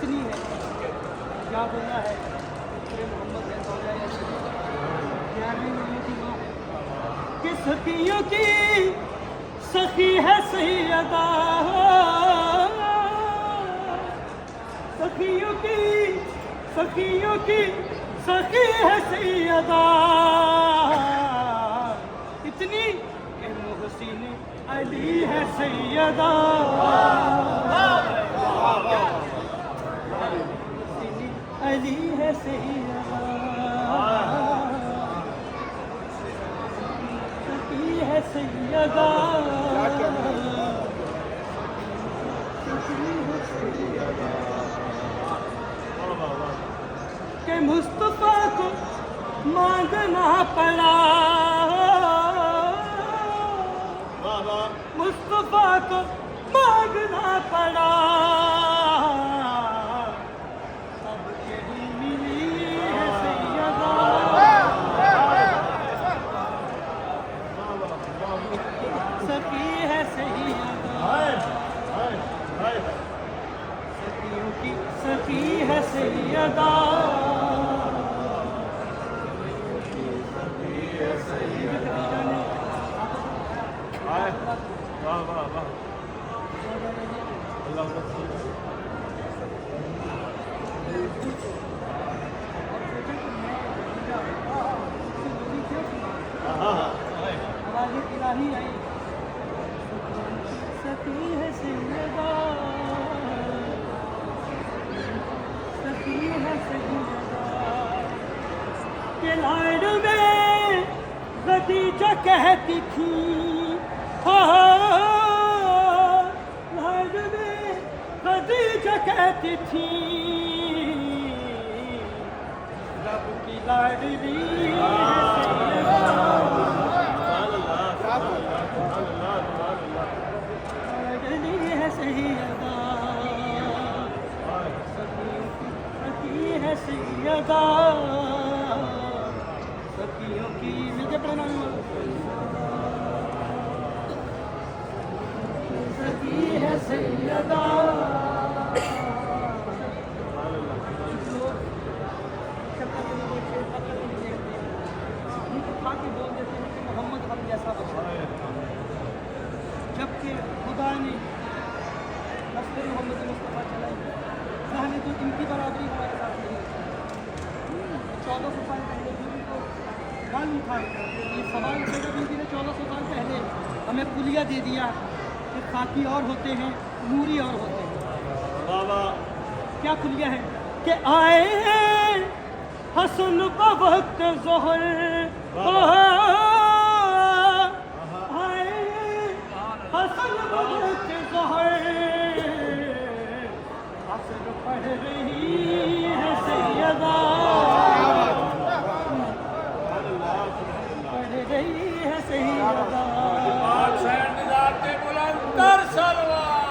اتنی ہے کیا بولنا ہے محمد کہ سخیوں کی سخی ہے سیدہ سخیوں کی سخی ہے سیدہ اتنی کہ محسن علی ہے سیدہ علی ہے سیدہ سخی ہے سیدہ کہ مصطفیٰ کو مانگنا پڑا مصطفیٰ کو مانگنا پڑا اب یہی ملی ہے سیدہ سخی ہے سیدہ سخیوں کی سخی ہے سیدہ الہی آئی سخی ہے سیدہ سخی ہے سیدہ کہ لاڈ میں خدیجہ کہتی تھی لاڈ میں خدیجہ کہتی تھی رب کی لاڈلی ہے سیدہ سخی ہے سیدہ سخیوں کی مجھے پڑھنا سخی ہے سیدہ محمد ہم جیسا بچا جبکہ خدا نے نسل محمد مصطفیٰ چلائی اللہ نے تو ان کی برابری ہمارے ساتھ نہیں 1400 سال پہلے بیوی کو معلوم تھا یہ سوال پیدا بیوی نے 1400 سال پہلے ہمیں کلیہ دے دیا کہ خاکی اور ہوتے ہیں نوری اور ہوتے ہیں کیا کلیہ ہے کہ آئے ہیں حسن بوقت ظہر حسن بوقت ظہر عصر پڑھ رہی ہے سیدہ پڑھ رہی ہے سیدہ بلند تر سلوار